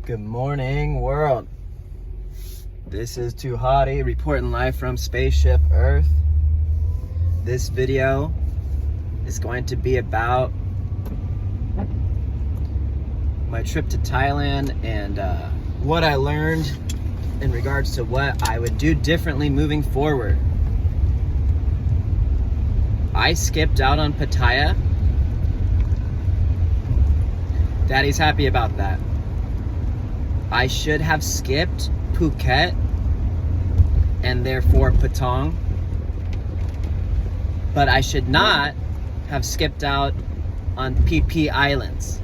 Good morning, world. This is Too Hottie reporting live from Spaceship Earth. This video is going to be about my trip to Thailand and what I learned in regards to what I would do differently moving forward. I skipped out on Pattaya. Daddy's happy about that. I should have skipped Phuket and therefore Patong, but I should not have skipped out on PP Islands.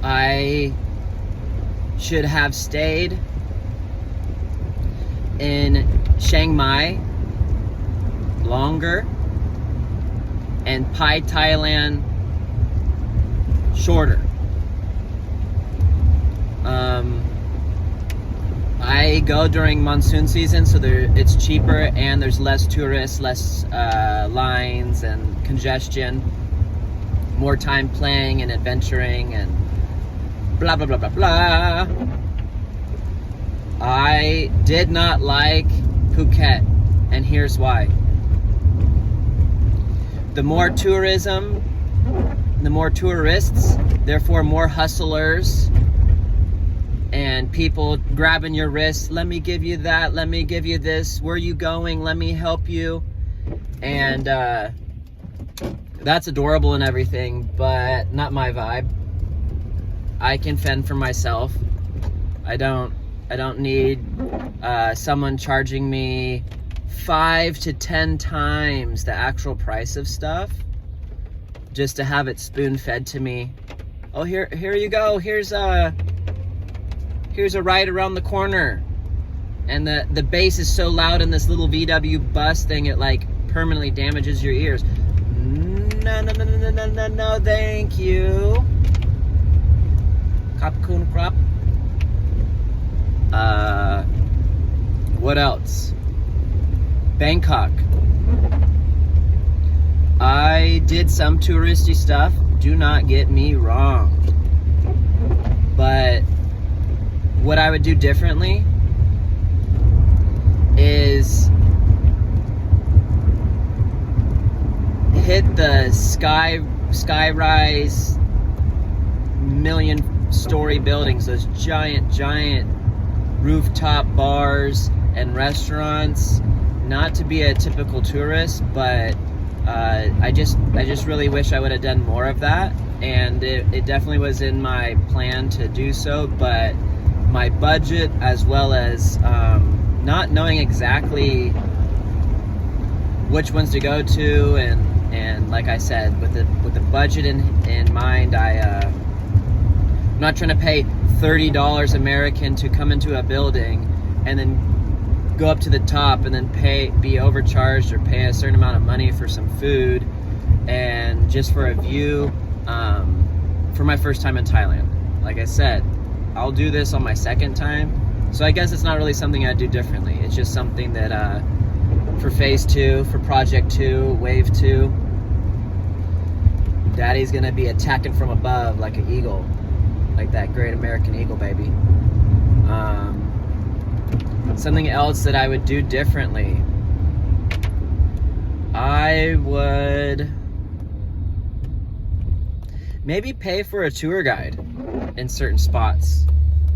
I should have stayed in Chiang Mai longer and Pai Thailand shorter. I go during monsoon season, so it's cheaper and there's less tourists, less lines and congestion, more time playing and adventuring and blah blah blah blah blah. I did not like Phuket, and here's why. The more tourism, the more tourists, therefore more hustlers and people grabbing your wrist. Let me give you that, let me give you this, where are you going, let me help you. And that's adorable and everything, but not my vibe. I can fend for myself. I don't need someone charging me 5 to 10 times the actual price of stuff just to have it spoon-fed to me. Oh, here you go. Here's a ride around the corner. And the bass is so loud in this little VW bus thing, it like permanently damages your ears. No, thank you. Kapkun krap. What else? Bangkok. I did some touristy stuff, do not get me wrong. But what I would do differently is hit the skyrise million-story buildings, those giant rooftop bars and restaurants. Not to be a typical tourist, but I just really wish I would have done more of that, and it definitely was in my plan to do so, but my budget, as well as not knowing exactly which ones to go to, and like I said, with the budget in mind, I'm not trying to pay $30 American to come into a building and then go up to the top and then be overcharged or pay a certain amount of money for some food and just for a view for my first time in Thailand. Like I said, I'll do this on my second time, so I guess it's not really something I'd do differently. It's just something that for phase 2, for project 2, wave 2, Daddy's gonna be attacking from above like an eagle, like that great American eagle, baby. Something else that I would do differently, I would maybe pay for a tour guide in certain spots.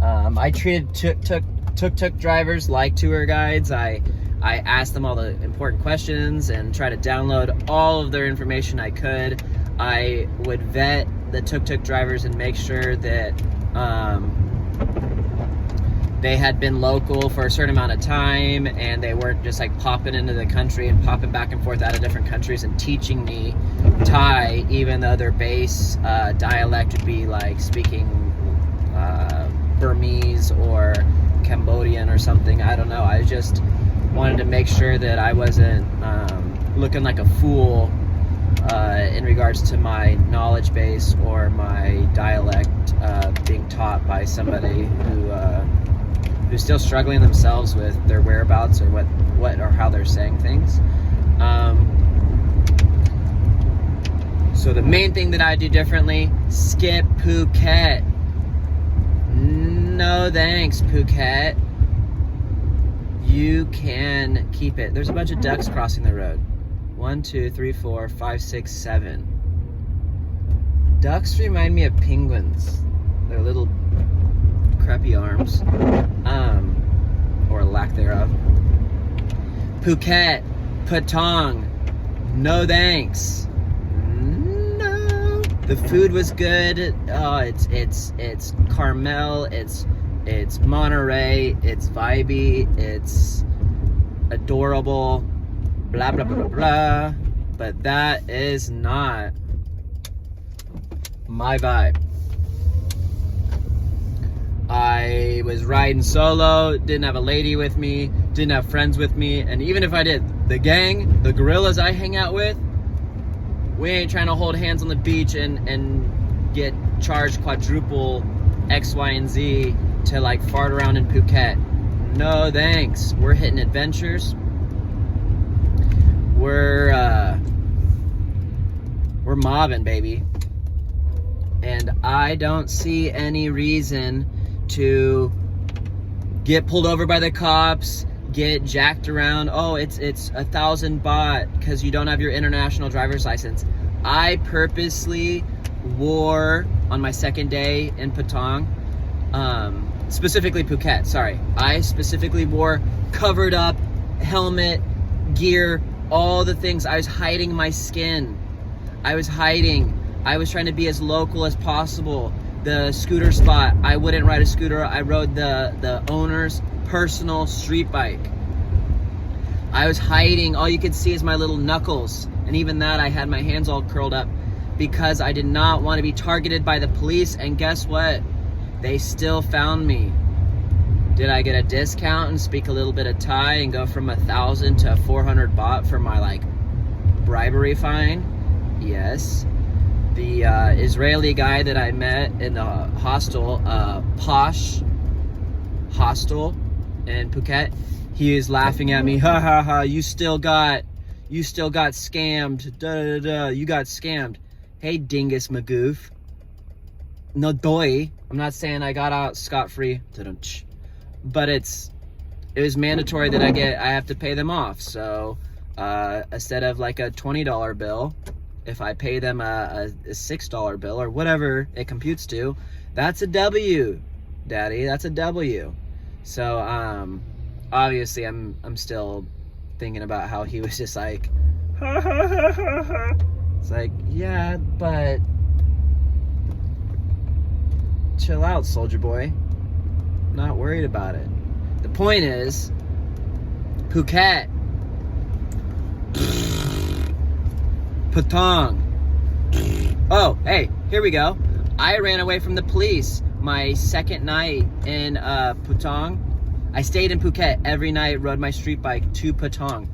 I treated tuk-tuk drivers like tour guides. I asked them all the important questions and try to download all of their information I could. I would vet the tuk-tuk drivers and make sure that they had been local for a certain amount of time and they weren't just like popping into the country and popping back and forth out of different countries and teaching me Thai, even though their base dialect would be like speaking Burmese or Cambodian or something. I don't know. I just wanted to make sure that I wasn't looking like a fool in regards to my knowledge base or my dialect being taught by somebody who's still struggling themselves with their whereabouts or what or how they're saying things. So the main thing that I do differently, skip Phuket. No thanks, Phuket. You can keep it. There's a bunch of ducks crossing the road. 1, 2, 3, 4, 5, 6, 7. Ducks remind me of penguins. Their little crappy arms, or lack thereof. Phuket, Patong, no thanks. No. The food was good. Oh, it's Carmel. It's Monterey. It's vibey. It's adorable. Blah blah blah blah blah. But that is not my vibe. I was riding solo, didn't have a lady with me, didn't have friends with me, and even if I did, the gang, the gorillas I hang out with, we ain't trying to hold hands on the beach and get charged quadruple X, Y, and Z to like fart around in Phuket. No thanks. We're hitting adventures. We're mobbing, baby. And I don't see any reason to get pulled over by the cops, get jacked around. Oh, it's 1,000 baht because you don't have your international driver's license. I purposely wore on my second day in Patong, specifically Phuket, sorry. I specifically wore covered up, helmet, gear, all the things. I was hiding my skin. I was trying to be as local as possible. The scooter spot, I wouldn't ride a scooter. I rode the owner's personal street bike. I was hiding. All you could see is my little knuckles. And even that, I had my hands all curled up because I did not want to be targeted by the police. And guess what? They still found me. Did I get a discount and speak a little bit of Thai and go from 1,000 to 400 baht for my like bribery fine? Yes. The Israeli guy that I met in the hostel, posh hostel in Phuket, he was laughing at me. Ha ha ha! You still got scammed. Da da da! You got scammed. Hey, dingus magoof. No doi. I'm not saying I got out scot-free, but it was mandatory that I have to pay them off. So instead of like a $20 bill, if I pay them a $6 bill or whatever it computes to, that's a W, daddy. That's a W. So obviously I'm still thinking about how he was just like, ha ha ha ha ha. It's like, yeah, but chill out, soldier boy. I'm not worried about it. The point is, Phuket, Patong. Oh, hey, here we go. I ran away from the police my second night in Patong. I stayed in Phuket every night, rode my street bike to Patong.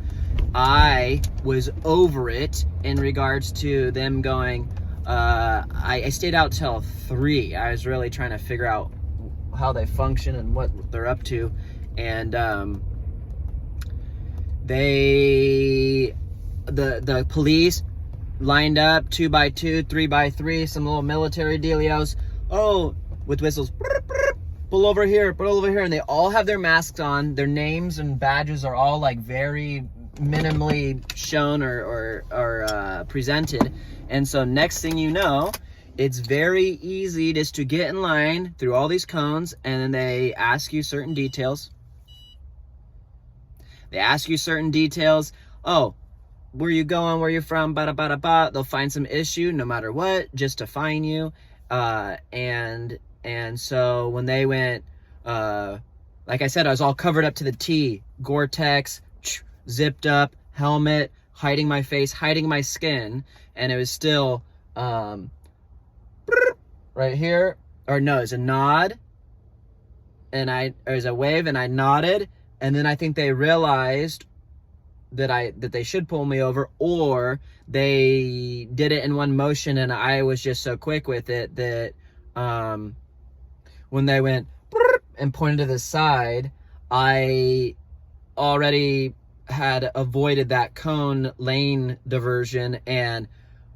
I was over it in regards to them going, I stayed out till 3. I was really trying to figure out how they function and what they're up to. And the police lined up 2x2, 3x3, some little military dealios. Oh, with whistles. Pull over here, and they all have their masks on. Their names and badges are all like very minimally shown or presented. And so next thing you know, it's very easy just to get in line through all these cones, and then they ask you certain details. Oh, where you going? Where you from? Bada bada bada. They'll find some issue, no matter what, just to fine you. And so when they went, like I said, I was all covered up to the T, Gore-Tex, zipped up, helmet, hiding my face, hiding my skin, and it was still right here. Or no, it's a nod, and there's a wave, and I nodded, and then I think they realized that they should pull me over, or they did it in one motion, and I was just so quick with it that when they went and pointed to the side, I already had avoided that cone lane diversion and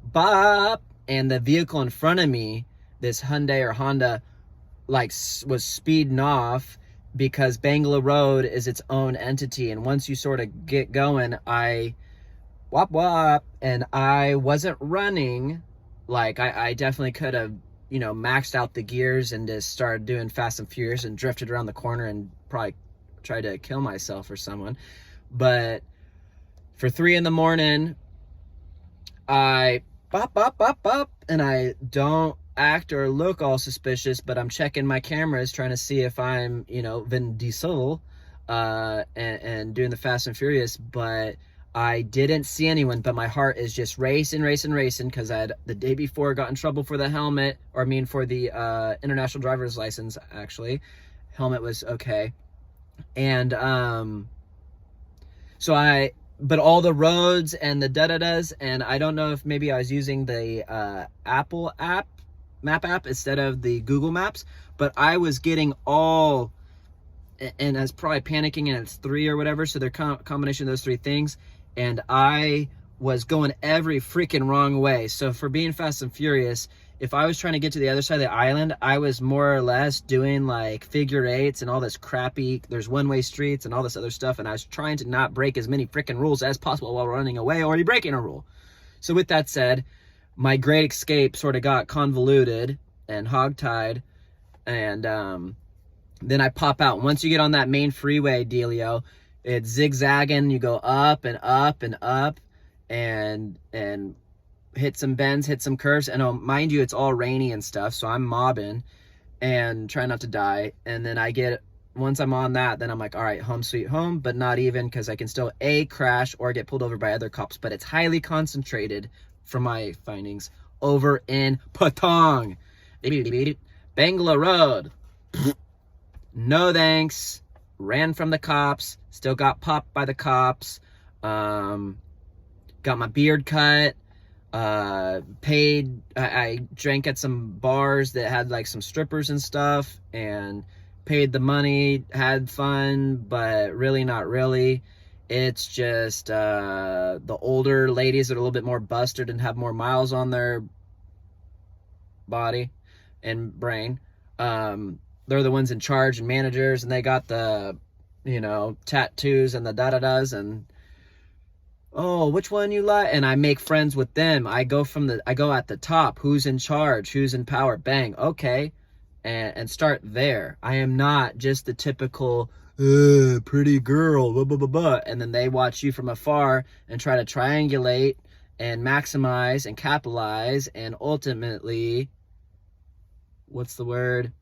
bop, and the vehicle in front of me, this Hyundai or Honda, like was speeding off because Bangla Road is its own entity. And once you sort of get going, I wop wop, and I wasn't running. Like I definitely could have, you know, maxed out the gears and just started doing Fast and Furious and drifted around the corner and probably tried to kill myself or someone. But for 3 a.m, I bop bop bop bop, and I don't act or look all suspicious, but I'm checking my cameras trying to see if I'm, you know, Vin Diesel, and doing the Fast and Furious, but I didn't see anyone. But my heart is just racing because I had the day before got in trouble for the helmet, or I mean for the international driver's license. Actually, helmet was okay. And but all the roads and the da-da-das, and I don't know if maybe I was using the Apple map app instead of the Google Maps, but I was getting all, and I was probably panicking, and it's 3 or whatever, so they're combination of those 3 things, and I was going every freaking wrong way. So for being Fast and Furious, if I was trying to get to the other side of the island, I was more or less doing like figure eights and all this crappy, there's one-way streets and all this other stuff, and I was trying to not break as many freaking rules as possible while running away, already breaking a rule. So with that said, my great escape sort of got convoluted and hogtied, and then I pop out. Once you get on that main freeway dealio, it's zigzagging. You go up and up and up, and hit some bends, hit some curves, and mind you, it's all rainy and stuff, so I'm mobbing and trying not to die. And then once I'm on that, then I'm like, all right, home sweet home, but not even, because I can still crash or get pulled over by other cops. But it's highly concentrated, from my findings, over in Patong. Bangla Road. No thanks. Ran from the cops. Still got popped by the cops. Got my beard cut. Paid. I drank at some bars that had like some strippers and stuff, and paid the money. Had fun, but really not really. It's just the older ladies that are a little bit more busted and have more miles on their body and brain. They're the ones in charge and managers, and they got the, you know, tattoos and the da-da-das, and oh, which one you like? And I make friends with them. I go at the top. Who's in charge? Who's in power? Bang. Okay. And start there. I am not just the typical pretty girl, blah, blah, blah, blah. And then they watch you from afar and try to triangulate and maximize and capitalize, and ultimately, what's the word?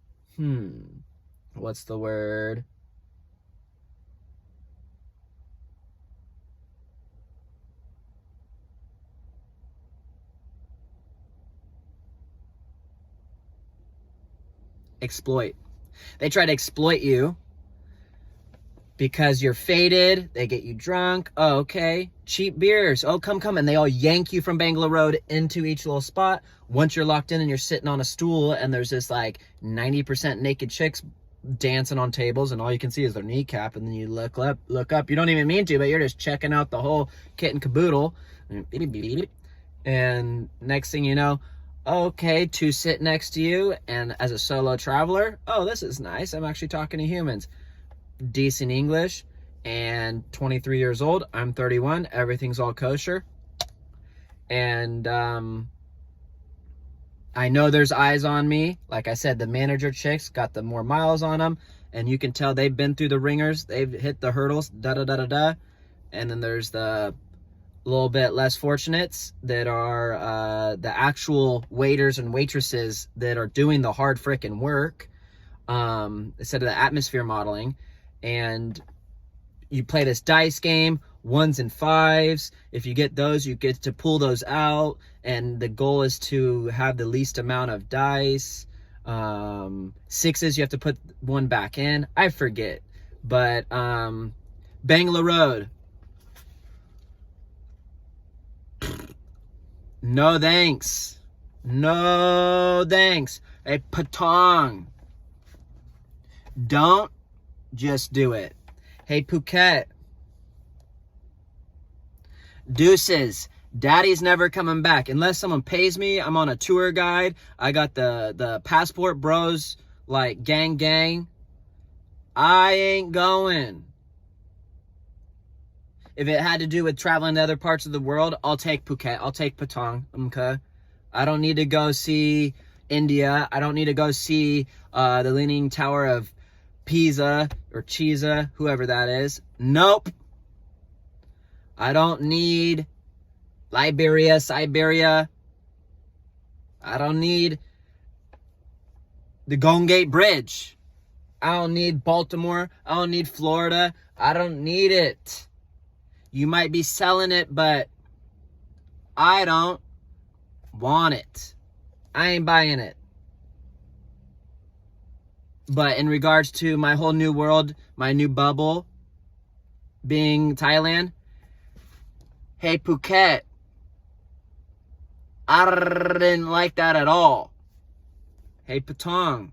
What's the word? Exploit. They try to exploit you because you're faded. They get you drunk. Oh, okay. Cheap beers. Oh, come. And they all yank you from Bangla Road into each little spot. Once you're locked in and you're sitting on a stool, and there's this like 90% naked chicks dancing on tables, and all you can see is their kneecap, and then you look up. You don't even mean to, but you're just checking out the whole kit and caboodle. And next thing you know, okay, 2 sit next to you, and as a solo traveler, oh, this is nice. I'm actually talking to humans. Decent English, and 23 years old. I'm 31. Everything's all kosher. And I know there's eyes on me. Like I said, the manager chicks got the more miles on them, and you can tell they've been through the ringers. They've hit the hurdles, da-da-da-da-da. And then there's the little bit less fortunates that are the actual waiters and waitresses that are doing the hard frickin' work, instead of the atmosphere modeling. And you play this dice game, 1s and 5s. If you get those, you get to pull those out, and the goal is to have the least amount of dice. 6s, you have to put 1 back in. I forget. But Bangla Road. No thanks. No thanks. Hey, Patong. Don't just do it. Hey, Phuket. Deuces. Daddy's never coming back. Unless someone pays me, I'm on a tour guide. I got the passport bros, like, gang. I ain't going. If it had to do with traveling to other parts of the world, I'll take Phuket. I'll take Patong, okay? I don't need to go see India. I don't need to go see the Leaning Tower of Pisa or Chisa, whoever that is. Nope. I don't need Siberia. I don't need the Golden Gate Bridge. I don't need Baltimore. I don't need Florida. I don't need it. You might be selling it, but I don't want it. I ain't buying it. But in regards to my whole new world, my new bubble being Thailand, hey, Phuket, I didn't like that at all. Hey, Patong,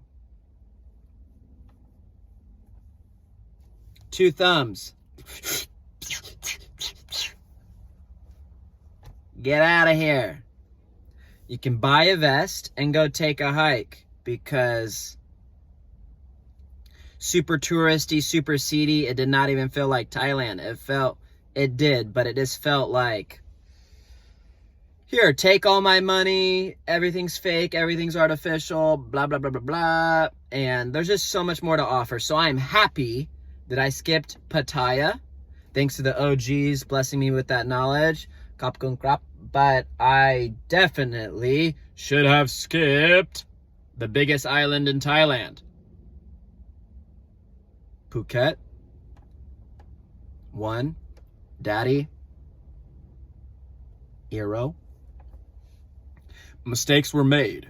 2 thumbs. Get out of here. You can buy a vest and go take a hike, because super touristy, super seedy, it did not even feel like Thailand. It did, but it just felt like, here, take all my money, everything's fake, everything's artificial, blah, blah, blah, blah, blah. And there's just so much more to offer. So I'm happy that I skipped Pattaya, thanks to the OGs blessing me with that knowledge. Kap kung krap. But I definitely should have skipped the biggest island in Thailand, Phuket. 1, Daddy, Hero. Mistakes were made.